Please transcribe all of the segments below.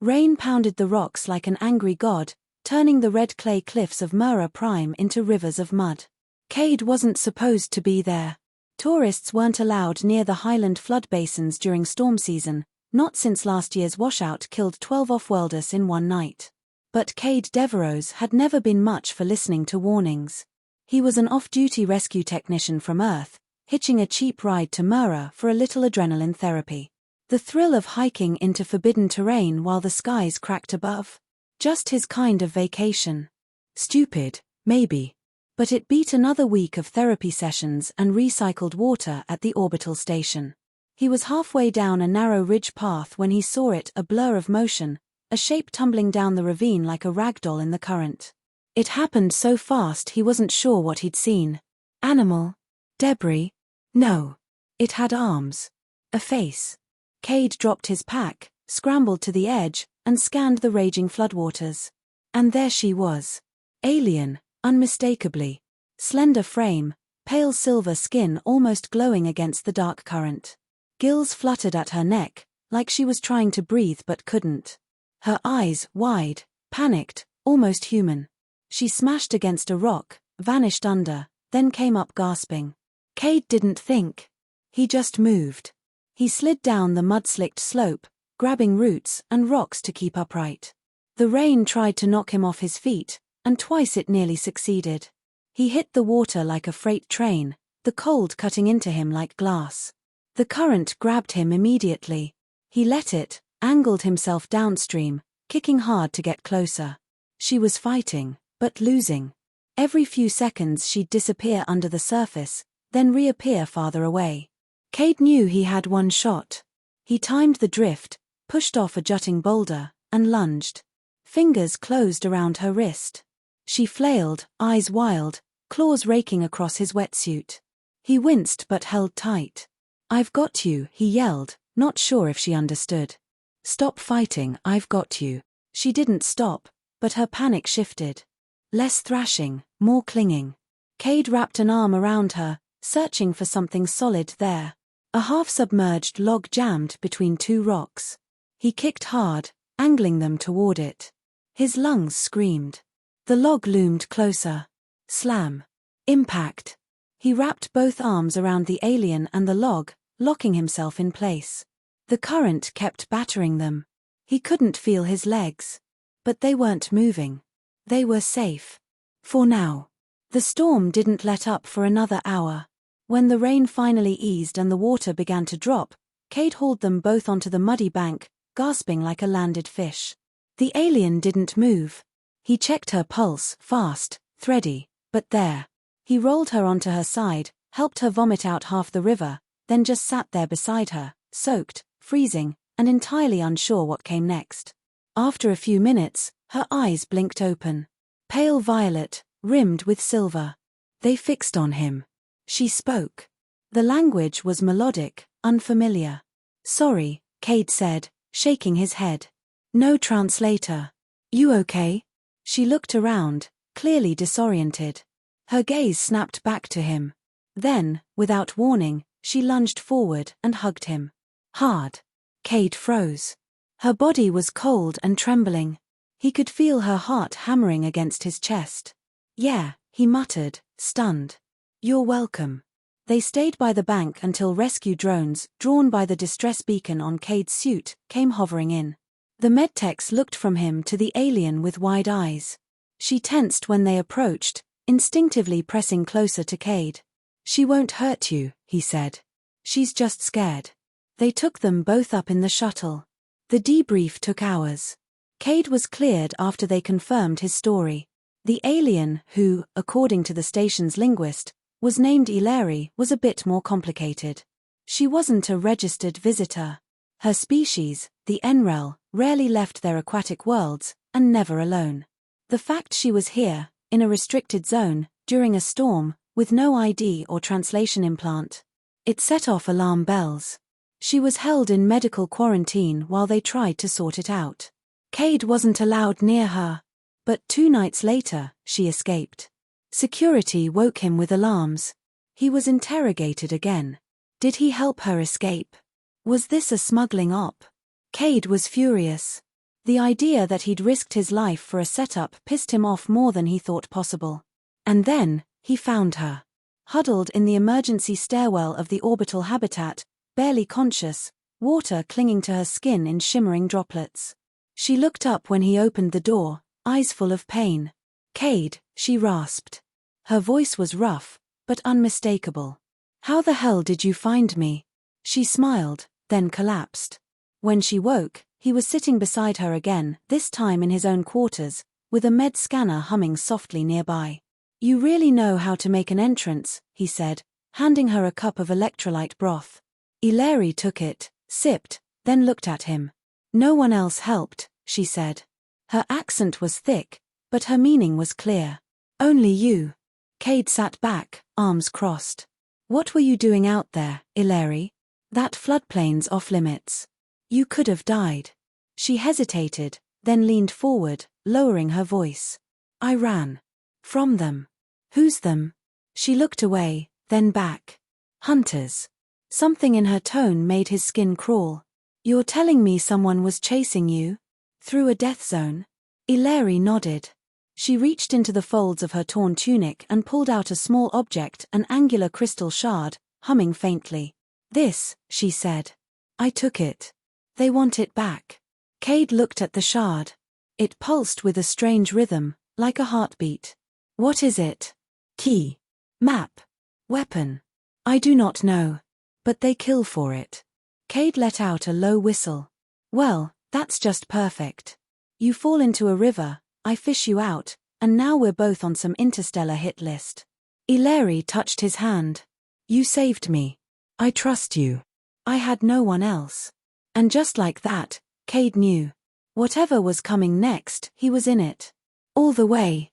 Rain pounded the rocks like an angry god, turning the red clay cliffs of Mura Prime into rivers of mud. Kade wasn't supposed to be there. Tourists weren't allowed near the highland flood basins during storm season, not since last year's washout killed 12 Offworlders in one night. But Kade Deveraux had never been much for listening to warnings. He was an off-duty rescue technician from Earth, hitching a cheap ride to Mura for a little adrenaline therapy. The thrill of hiking into forbidden terrain while the skies cracked above. Just his kind of vacation. Stupid, maybe. But it beat another week of therapy sessions and recycled water at the orbital station. He was halfway down a narrow ridge path when he saw it, a blur of motion, a shape tumbling down the ravine like a ragdoll in the current. It happened so fast he wasn't sure what he'd seen. Animal? Debris? No. It had arms. A face. Kade dropped his pack, scrambled to the edge, and scanned the raging floodwaters. And there she was. Alien, unmistakably. Slender frame, pale silver skin almost glowing against the dark current. Gills fluttered at her neck, like she was trying to breathe but couldn't. Her eyes, wide, panicked, almost human. She smashed against a rock, vanished under, then came up gasping. Kade didn't think. He just moved. He slid down the mud-slicked slope, grabbing roots and rocks to keep upright. The rain tried to knock him off his feet, and twice it nearly succeeded. He hit the water like a freight train, the cold cutting into him like glass. The current grabbed him immediately. He let it, angled himself downstream, kicking hard to get closer. She was fighting, but losing. Every few seconds she'd disappear under the surface, then reappear farther away. Kade knew he had one shot. He timed the drift, pushed off a jutting boulder, and lunged. Fingers closed around her wrist. She flailed, eyes wild, claws raking across his wetsuit. He winced but held tight. "I've got you," he yelled, not sure if she understood. "Stop fighting, I've got you." She didn't stop, but her panic shifted. Less thrashing, more clinging. Kade wrapped an arm around her, searching for something solid there. A half-submerged log jammed between two rocks. He kicked hard, angling them toward it. His lungs screamed. The log loomed closer. Slam. Impact. He wrapped both arms around the alien and the log, locking himself in place. The current kept battering them. He couldn't feel his legs. But they weren't moving. They were safe. For now. The storm didn't let up for another hour. When the rain finally eased and the water began to drop, Kade hauled them both onto the muddy bank, gasping like a landed fish. The alien didn't move. He checked her pulse, fast, thready, but there. He rolled her onto her side, helped her vomit out half the river, then just sat there beside her, soaked, freezing, and entirely unsure what came next. After a few minutes, her eyes blinked open. Pale violet, rimmed with silver. They fixed on him. She spoke. The language was melodic, unfamiliar. "Sorry," Kade said, shaking his head. "No translator. You okay?" She looked around, clearly disoriented. Her gaze snapped back to him. Then, without warning, she lunged forward and hugged him. Hard. Kade froze. Her body was cold and trembling. He could feel her heart hammering against his chest. "Yeah," he muttered, stunned. "You're welcome." They stayed by the bank until rescue drones, drawn by the distress beacon on Kade's suit, came hovering in. The medtechs looked from him to the alien with wide eyes. She tensed when they approached, instinctively pressing closer to Kade. "She won't hurt you," he said. "She's just scared." They took them both up in the shuttle. The debrief took hours. Kade was cleared after they confirmed his story. The alien, who, according to the station's linguist, was named Aelari, was a bit more complicated. She wasn't a registered visitor. Her species, the unravel, rarely left their aquatic worlds, and never alone. The fact she was here, in a restricted zone, during a storm, with no ID or translation implant, it set off alarm bells. She was held in medical quarantine while they tried to sort it out. Kade wasn't allowed near her. But 2 nights later, she escaped. Security woke him with alarms. He was interrogated again. Did he help her escape? Was this a smuggling op? Kade was furious. The idea that he'd risked his life for a setup pissed him off more than he thought possible. And then, he found her. Huddled in the emergency stairwell of the orbital habitat, barely conscious, water clinging to her skin in shimmering droplets. She looked up when he opened the door, eyes full of pain. "Kade," she rasped. Her voice was rough, but unmistakable. "How the hell did you find me?" She smiled, then collapsed. When she woke, he was sitting beside her again, this time in his own quarters, with a med scanner humming softly nearby. "You really know how to make an entrance," he said, handing her a cup of electrolyte broth. Aelari took it, sipped, then looked at him. "No one else helped," she said. Her accent was thick, but her meaning was clear. "Only you." Kade sat back, arms crossed. "What were you doing out there, Aelari? That floodplain's off limits. You could have died." She hesitated, then leaned forward, lowering her voice. "I ran. From them." "Who's them?" She looked away, then back. "Hunters." Something in her tone made his skin crawl. "You're telling me someone was chasing you? Through a death zone?" Aelari nodded. She reached into the folds of her torn tunic and pulled out a small object, an angular crystal shard, humming faintly. "This," she said. "I took it. They want it back." Kade looked at the shard. It pulsed with a strange rhythm, like a heartbeat. "What is it? Key? Map? Weapon? I do not know. But they kill for it." Kade let out a low whistle. "Well, that's just perfect. You fall into a river, I fish you out, and now we're both on some interstellar hit list." Aelari touched his hand. "You saved me. I trust you. I had no one else." And just like that, Kade knew. Whatever was coming next, he was in it. All the way.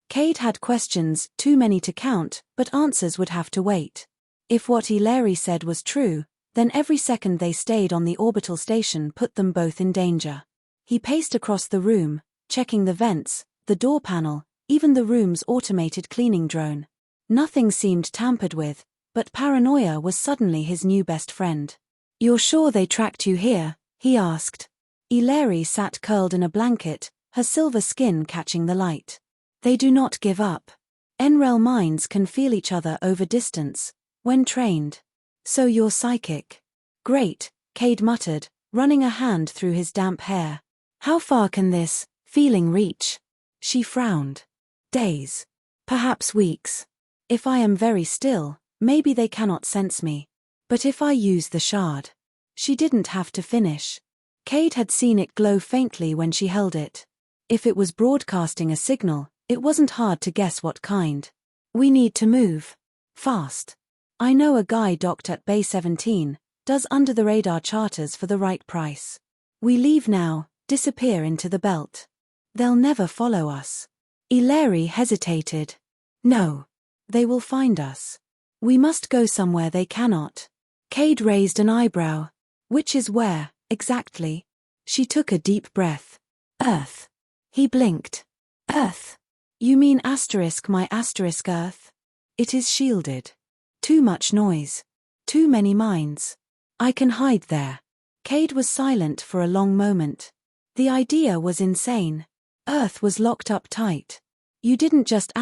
Kade had questions, too many to count, but answers would have to wait. If what Aelari said was true, then every second they stayed on the orbital station put them both in danger. He paced across the room, checking the vents, the door panel, even the room's automated cleaning drone. Nothing seemed tampered with, but paranoia was suddenly his new best friend. "You're sure they tracked you here?" he asked. Aelari sat curled in a blanket, her silver skin catching the light. "They do not give up. Enrel minds can feel each other over distance, when trained. So you're psychic." "Great," Kade muttered, running a hand through his damp hair. "How far can this feeling reach?" She frowned. "Days. Perhaps weeks. If I am very still, maybe they cannot sense me. But if I use the shard." She didn't have to finish. Kade had seen it glow faintly when she held it. If it was broadcasting a signal, it wasn't hard to guess what kind. "We need to move. Fast. I know a guy docked at Bay 17, does under-the-radar charters for the right price. We leave now, disappear into the belt. They'll never follow us." Aelari hesitated. "No. They will find us. We must go somewhere they cannot." Kade raised an eyebrow. "Which is where, exactly?" She took a deep breath. "Earth." He blinked. "Earth? You mean my Earth? It is shielded. Too much noise. Too many minds. I can hide there." Kade was silent for a long moment. The idea was insane. Earth was locked up tight. You didn't just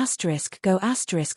go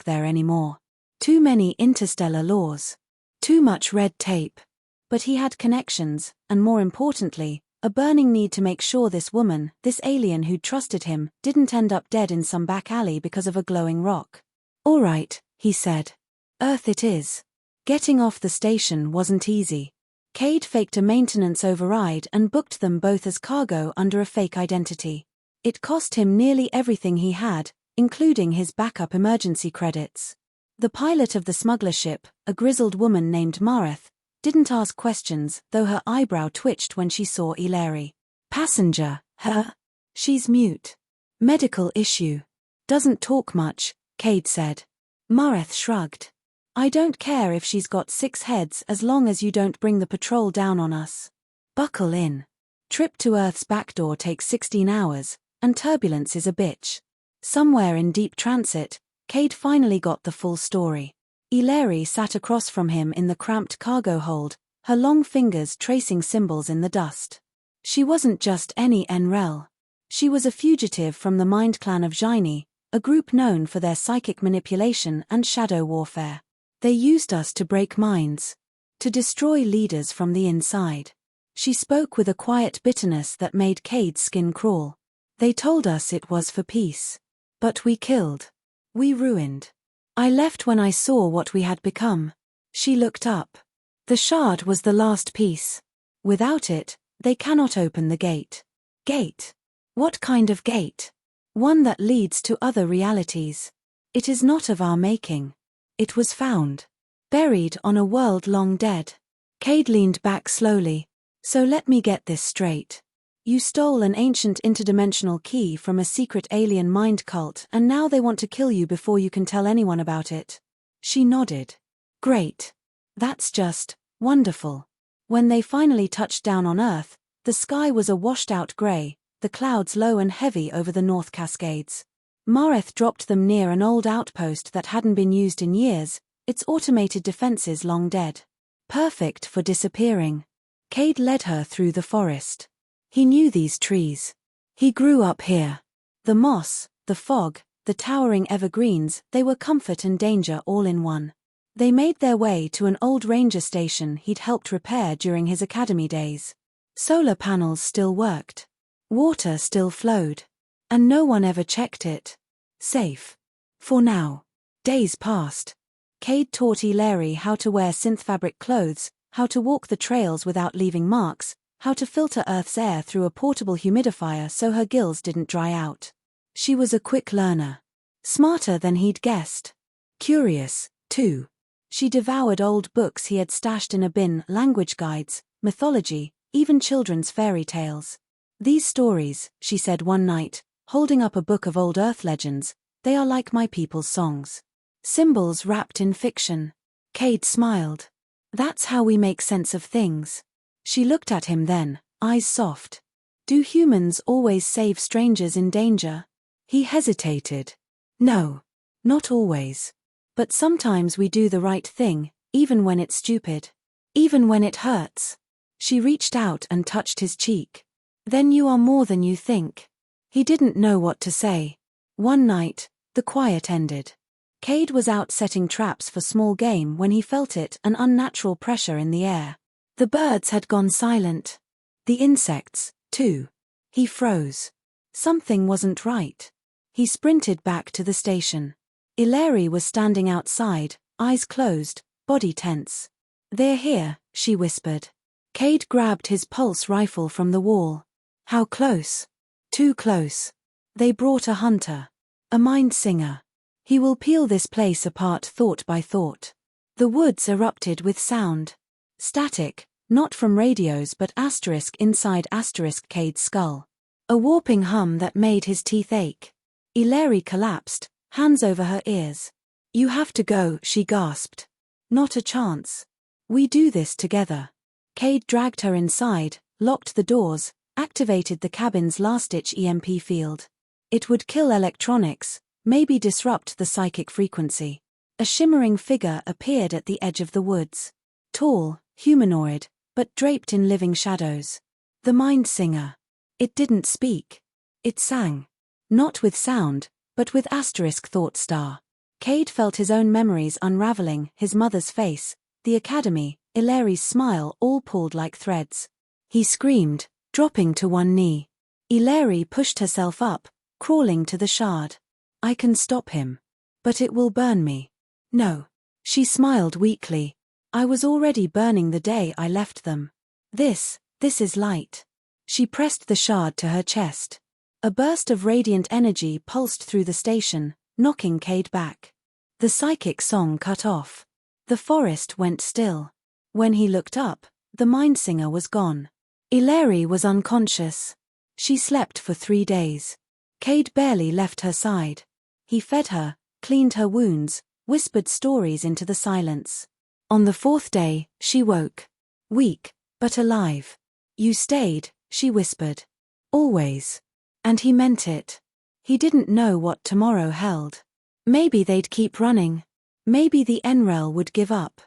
there anymore. Too many interstellar laws. Too much red tape. But he had connections, and more importantly, a burning need to make sure this woman, this alien who'd trusted him, didn't end up dead in some back alley because of a glowing rock. "All right," he said. "Earth it is." Getting off the station wasn't easy. Kade faked a maintenance override and booked them both as cargo under a fake identity. It cost him nearly everything he had, including his backup emergency credits. The pilot of the smuggler ship, a grizzled woman named Mareth, didn't ask questions, though her eyebrow twitched when she saw Aelari. "Passenger, her? She's mute. Medical issue. Doesn't talk much," Kade said. Mareth shrugged. "I don't care if she's got 6 heads as long as you don't bring the patrol down on us. Buckle in. Trip to Earth's backdoor takes 16 hours, and turbulence is a bitch." Somewhere in deep transit, Kade finally got the full story. Aelari sat across from him in the cramped cargo hold, her long fingers tracing symbols in the dust. She wasn't just any Enrel. She was a fugitive from the Mind Clan of Jaini, a group known for their psychic manipulation and shadow warfare. They used us to break minds, to destroy leaders from the inside. She spoke with a quiet bitterness that made Kade's skin crawl. They told us it was for peace. But we killed. We ruined. I left when I saw what we had become. She looked up. The shard was the last piece. Without it, they cannot open the gate. Gate? What kind of gate? One that leads to other realities. It is not of our making. It was found. Buried on a world long dead. Kade leaned back slowly. So let me get this straight. You stole an ancient interdimensional key from a secret alien mind cult and now they want to kill you before you can tell anyone about it. She nodded. Great. That's just wonderful. When they finally touched down on Earth, the sky was a washed-out grey, the clouds low and heavy over the North Cascades. Mareth dropped them near an old outpost that hadn't been used in years, its automated defenses long dead. Perfect for disappearing. Kade led her through the forest. He knew these trees. He grew up here. The moss, the fog, the towering evergreens, they were comfort and danger all in one. They made their way to an old ranger station he'd helped repair during his academy days. Solar panels still worked. Water still flowed. And no one ever checked it. Safe. For now. Days passed. Kade taught Aelari how to wear synth fabric clothes, how to walk the trails without leaving marks, how to filter Earth's air through a portable humidifier so her gills didn't dry out. She was a quick learner. Smarter than he'd guessed. Curious, too. She devoured old books he had stashed in a bin, language guides, mythology, even children's fairy tales. These stories, she said one night, holding up a book of old Earth legends, they are like my people's songs. Symbols wrapped in fiction. Kade smiled. That's how we make sense of things. She looked at him then, eyes soft. Do humans always save strangers in danger? He hesitated. No. Not always. But sometimes we do the right thing, even when it's stupid. Even when it hurts. She reached out and touched his cheek. Then you are more than you think. He didn't know what to say. One night, the quiet ended. Kade was out setting traps for small game when he felt it, an unnatural pressure in the air. The birds had gone silent. The insects, too. He froze. Something wasn't right. He sprinted back to the station. Aelari was standing outside, eyes closed, body tense. They're here, she whispered. Kade grabbed his pulse rifle from the wall. How close? Too close. They brought a hunter. A mind singer. He will peel this place apart thought by thought. The woods erupted with sound. Static, not from radios but asterisk inside asterisk Kade's skull. A warping hum that made his teeth ache. Aelari collapsed, hands over her ears. You have to go, she gasped. Not a chance. We do this together. Kade dragged her inside, locked the doors, activated the cabin's last-ditch EMP field. It would kill electronics, maybe disrupt the psychic frequency. A shimmering figure appeared at the edge of the woods. Tall, humanoid, but draped in living shadows. The mind singer. It didn't speak. It sang. Not with sound, but with asterisk thought star. Kade felt his own memories unraveling, his mother's face, the academy, Aelari's smile all pulled like threads. He screamed, dropping to one knee. Aelari pushed herself up, crawling to the shard. I can stop him. But it will burn me. No. She smiled weakly. I was already burning the day I left them. This is light. She pressed the shard to her chest. A burst of radiant energy pulsed through the station, knocking Kade back. The psychic song cut off. The forest went still. When he looked up, the mind singer was gone. Aelari was unconscious. She slept for 3 days. Kade barely left her side. He fed her, cleaned her wounds, whispered stories into the silence. On the 4th day, she woke. Weak, but alive. You stayed, she whispered. Always. And he meant it. He didn't know what tomorrow held. Maybe they'd keep running. Maybe the Enrel would give up.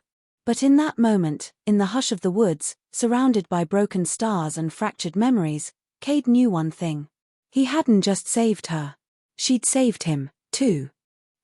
But in that moment, in the hush of the woods, surrounded by broken stars and fractured memories, Kade knew one thing. He hadn't just saved her. She'd saved him, too.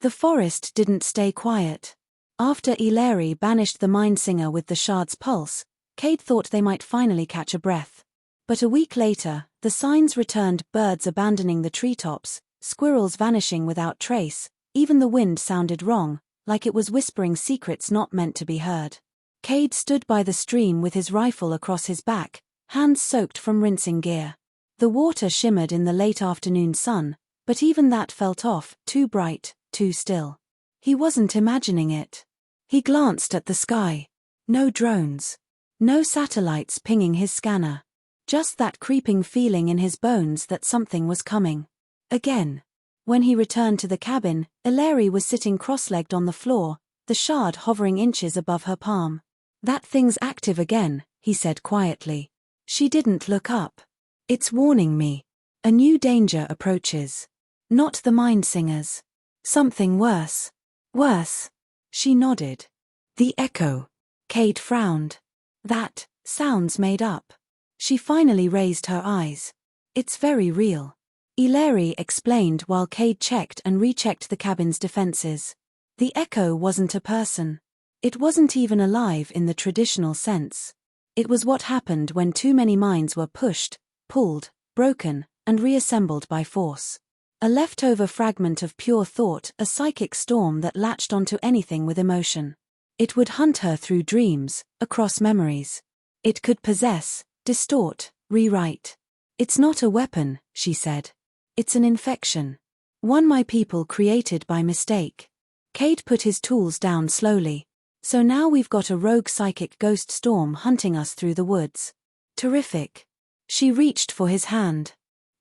The forest didn't stay quiet. After Aelari banished the Mindsinger with the shard's pulse, Kade thought they might finally catch a breath. But a week later, the signs returned: birds abandoning the treetops, squirrels vanishing without trace, even the wind sounded wrong, like it was whispering secrets not meant to be heard. Kade stood by the stream with his rifle across his back, hands soaked from rinsing gear. The water shimmered in the late afternoon sun, but even that felt off, too bright, too still. He wasn't imagining it. He glanced at the sky. No drones. No satellites pinging his scanner. Just that creeping feeling in his bones that something was coming. Again. When he returned to the cabin, Aelari was sitting cross-legged on the floor, the shard hovering inches above her palm. "That thing's active again," he said quietly. She didn't look up. "It's warning me. A new danger approaches. Not the Mindsingers. Something worse." "Worse?" She nodded. "The echo." Kade frowned. "That sounds made up." She finally raised her eyes. "It's very real," Aelari explained while Kade checked and rechecked the cabin's defenses. The echo wasn't a person. It wasn't even alive in the traditional sense. It was what happened when too many minds were pushed, pulled, broken, and reassembled by force. A leftover fragment of pure thought, a psychic storm that latched onto anything with emotion. It would hunt her through dreams, across memories. It could possess, distort, rewrite. "It's not a weapon," she said. "It's an infection. One my people created by mistake." Kade put his tools down slowly. "So now we've got a rogue psychic ghost storm hunting us through the woods. Terrific." She reached for his hand.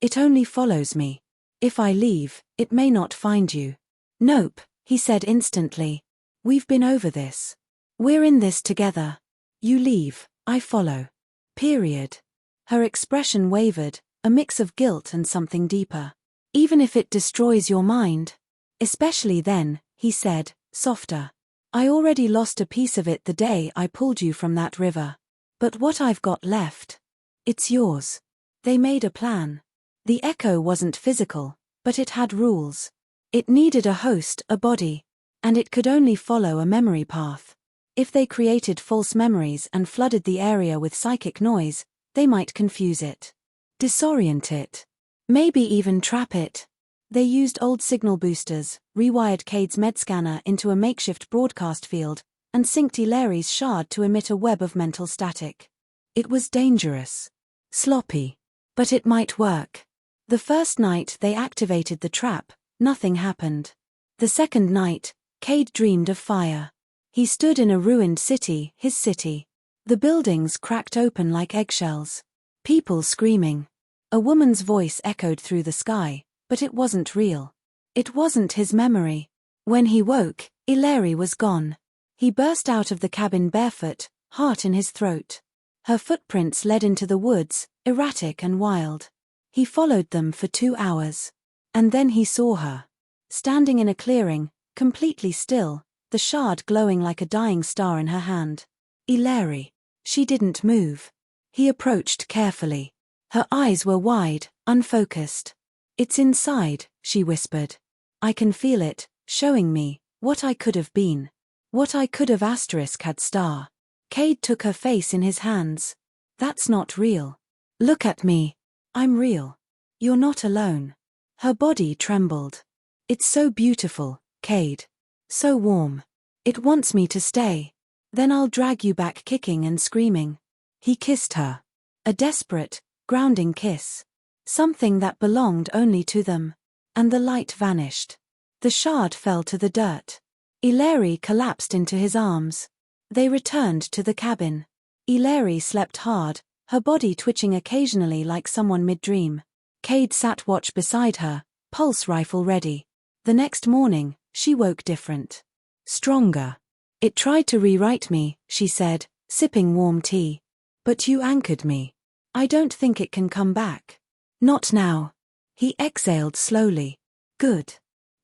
"It only follows me. If I leave, it may not find you." "Nope," he said instantly. "We've been over this. We're in this together. You leave, I follow. Period." Her expression wavered, a mix of guilt and something deeper. "Even if it destroys your mind?" "Especially then," he said, softer. "I already lost a piece of it the day I pulled you from that river. But what I've got left, it's yours." They made a plan. The echo wasn't physical, but it had rules. It needed a host, a body. And it could only follow a memory path. If they created false memories and flooded the area with psychic noise, they might confuse it. Disorient it. Maybe even trap it. They used old signal boosters, rewired Kade's medscanner into a makeshift broadcast field, and synced Aelari's shard to emit a web of mental static. It was dangerous. Sloppy. But it might work. The first night they activated the trap, nothing happened. The second night, Kade dreamed of fire. He stood in a ruined city, his city. The buildings cracked open like eggshells. People screaming. A woman's voice echoed through the sky, but it wasn't real. It wasn't his memory. When he woke, Aelari was gone. He burst out of the cabin barefoot, heart in his throat. Her footprints led into the woods, erratic and wild. He followed them for 2 hours. And then he saw her. Standing in a clearing, completely still, the shard glowing like a dying star in her hand. Aelari. She didn't move. He approached carefully. Her eyes were wide, unfocused. "It's inside," she whispered. "I can feel it, showing me what I could have been. What I could have had star." Kade took her face in his hands. "That's not real. Look at me. I'm real. You're not alone." Her body trembled. "It's so beautiful, Kade. So warm. It wants me to stay. Then I'll drag you back kicking and screaming." He kissed her. A desperate, grounding kiss. Something that belonged only to them. And the light vanished. The shard fell to the dirt. Aelari collapsed into his arms. They returned to the cabin. Aelari slept hard, her body twitching occasionally like someone mid-dream. Kade sat watch beside her, pulse rifle ready. The next morning, she woke different. Stronger. "It tried to rewrite me," she said, sipping warm tea. "But you anchored me. I don't think it can come back." "Not now." He exhaled slowly. "Good.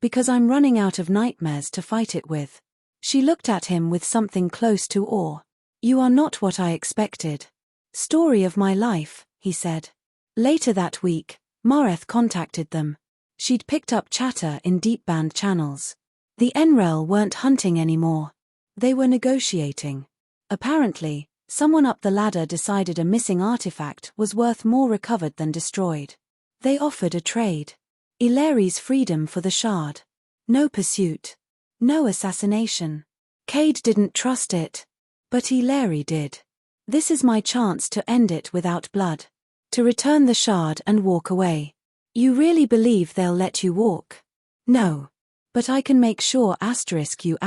Because I'm running out of nightmares to fight it with." She looked at him with something close to awe. "You are not what I expected." Story of my life, he said. Later that week, Mareth contacted them. She'd picked up chatter in deep band channels. The NREL weren't hunting anymore. They were negotiating. Apparently, someone up the ladder decided a missing artifact was worth more recovered than destroyed. They offered a trade. Aelari's freedom for the shard. No pursuit. No assassination. Kade didn't trust it. But Aelari did. This is my chance to end it without blood. To return the shard and walk away. You really believe they'll let you walk? No. But I can make sure you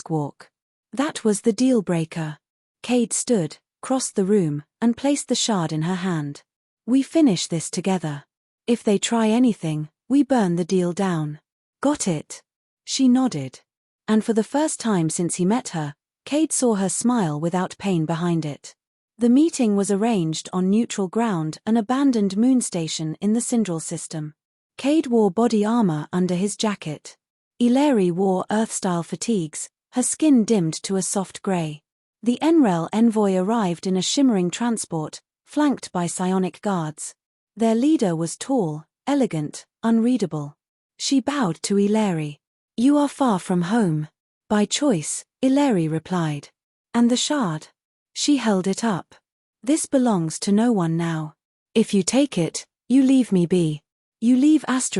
walk. That was the deal breaker. Kade stood, crossed the room, and placed the shard in her hand. We finish this together. If they try anything, we burn the deal down. Got it? She nodded. And for the first time since he met her, Kade saw her smile without pain behind it. The meeting was arranged on neutral ground, an abandoned moon station in the Syndral system. Kade wore body armor under his jacket. Aelari wore Earth-style fatigues, her skin dimmed to a soft gray. The NREL envoy arrived in a shimmering transport, flanked by psionic guards. Their leader was tall, elegant, unreadable. She bowed to Aelari. You are far from home. By choice, Aelari replied. And the shard? She held it up. This belongs to no one now. If you take it, you leave me be. You leave us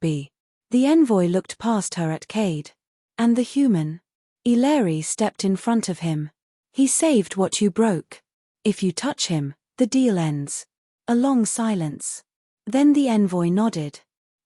be. The envoy looked past her at Kade. And the human? Aelari stepped in front of him. He saved what you broke. If you touch him, the deal ends. A long silence. Then the envoy nodded.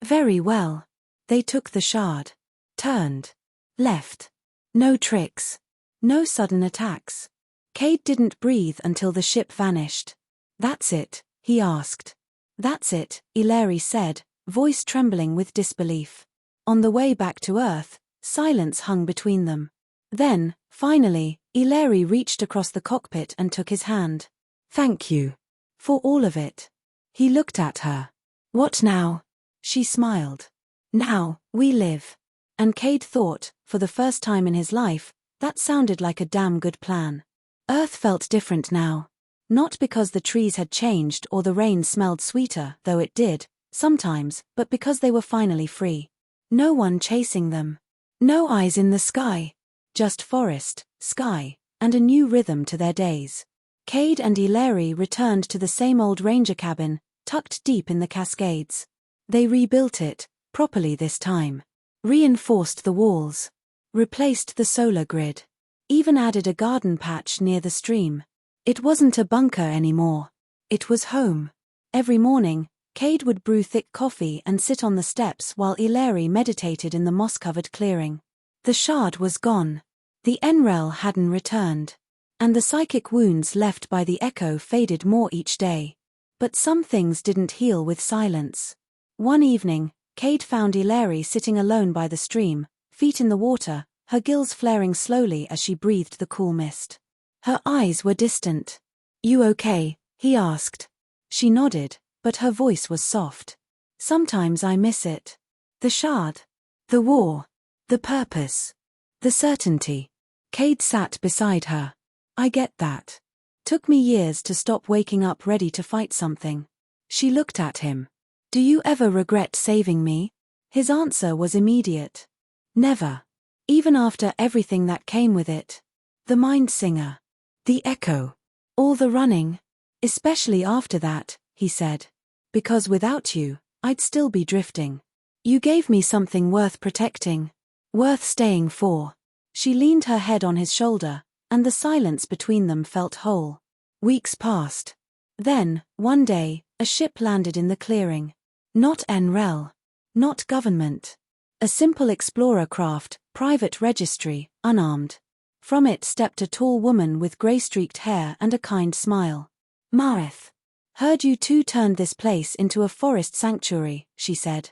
Very well. They took the shard. Turned. Left. No tricks. No sudden attacks. Kade didn't breathe until the ship vanished. That's it, he asked. That's it, Aelari said, voice trembling with disbelief. On the way back to Earth, silence hung between them. Then, finally, Aelari reached across the cockpit and took his hand. Thank you. For all of it. He looked at her. What now? She smiled. Now, we live. And Kade thought, for the first time in his life, that sounded like a damn good plan. Earth felt different now. Not because the trees had changed or the rain smelled sweeter, though it did, sometimes, but because they were finally free. No one chasing them. No eyes in the sky. Just forest, sky, and a new rhythm to their days. Kade and Aelari returned to the same old ranger cabin, tucked deep in the Cascades. They rebuilt it, properly this time. Reinforced the walls. Replaced the solar grid. Even added a garden patch near the stream. It wasn't a bunker anymore. It was home. Every morning, Kade would brew thick coffee and sit on the steps while Aelari meditated in the moss-covered clearing. The shard was gone. The NREL hadn't returned. And the psychic wounds left by the echo faded more each day. But some things didn't heal with silence. One evening, Kade found Aelari sitting alone by the stream, feet in the water, her gills flaring slowly as she breathed the cool mist. Her eyes were distant. You okay? He asked. She nodded, but her voice was soft. Sometimes I miss it. The shard. The war. The purpose. The certainty. Kade sat beside her. I get that. Took me years to stop waking up ready to fight something. She looked at him. Do you ever regret saving me? His answer was immediate. Never. Even after everything that came with it. The mind singer. The echo. All the running. Especially after that, he said. Because without you, I'd still be drifting. You gave me something worth protecting. Worth staying for. She leaned her head on his shoulder, and the silence between them felt whole. Weeks passed. Then, one day, a ship landed in the clearing. Not NREL. Not government. A simple explorer craft, private registry, unarmed. From it stepped a tall woman with grey-streaked hair and a kind smile. Mareth. Heard you two turned this place into a forest sanctuary, she said.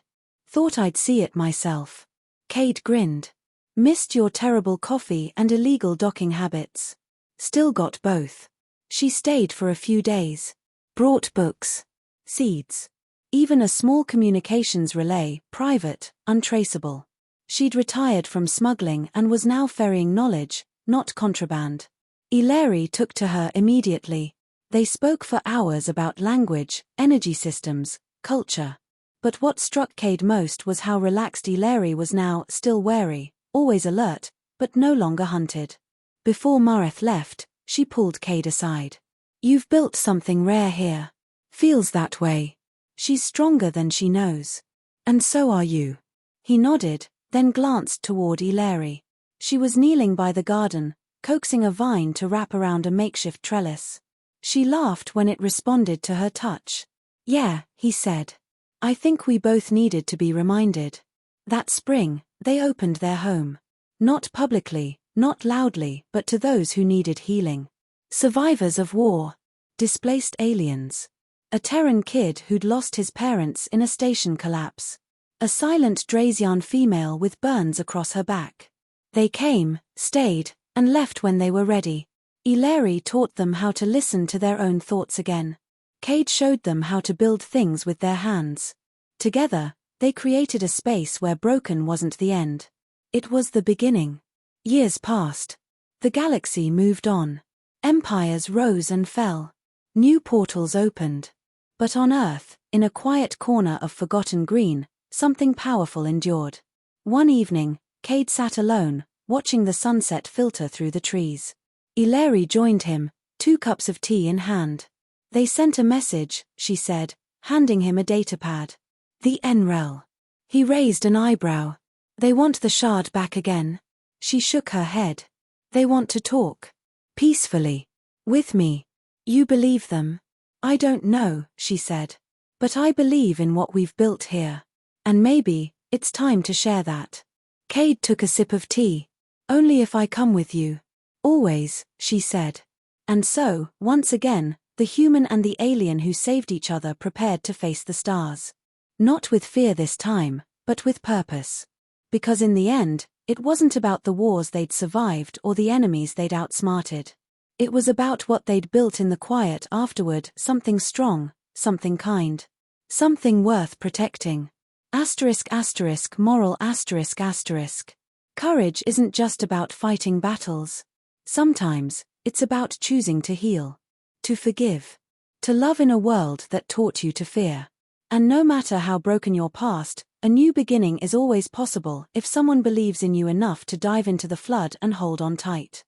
Thought I'd see it myself. Kade grinned. Missed your terrible coffee and illegal docking habits. Still got both. She stayed for a few days. Brought books. Seeds. Even a small communications relay, private, untraceable. She'd retired from smuggling and was now ferrying knowledge, not contraband. Aelari took to her immediately. They spoke for hours about language, energy systems, culture. But what struck Kade most was how relaxed Aelari was now, still wary, always alert, but no longer hunted. Before Mareth left, she pulled Kade aside. "You've built something rare here. Feels that way. She's stronger than she knows. And so are you." He nodded, then glanced toward Aelari. She was kneeling by the garden, coaxing a vine to wrap around a makeshift trellis. She laughed when it responded to her touch. "Yeah," he said. "I think we both needed to be reminded." That spring, they opened their home. Not publicly, not loudly, but to those who needed healing. Survivors of war. Displaced aliens. A Terran kid who'd lost his parents in a station collapse. A silent Drazian female with burns across her back. They came, stayed, and left when they were ready. Aelari taught them how to listen to their own thoughts again. Kade showed them how to build things with their hands. Together, they created a space where broken wasn't the end. It was the beginning. Years passed. The galaxy moved on. Empires rose and fell. New portals opened. But on Earth, in a quiet corner of forgotten green, something powerful endured. One evening, Kade sat alone, watching the sunset filter through the trees. Aelari joined him, 2 cups of tea in hand. "They sent a message," she said, handing him a datapad. "The Enrel." He raised an eyebrow. "They want the shard back again." She shook her head. "They want to talk. Peacefully. With me." "You believe them?" "I don't know," she said. "But I believe in what we've built here. And maybe, it's time to share that." Kade took a sip of tea. "Only if I come with you." "Always," she said. And so, once again, the human and the alien who saved each other prepared to face the stars. Not with fear this time, but with purpose. Because in the end, it wasn't about the wars they'd survived or the enemies they'd outsmarted. It was about what they'd built in the quiet afterward, something strong, something kind. Something worth protecting. Moral ***. Courage isn't just about fighting battles. Sometimes, it's about choosing to heal. To forgive. To love in a world that taught you to fear. And no matter how broken your past, a new beginning is always possible if someone believes in you enough to dive into the flood and hold on tight.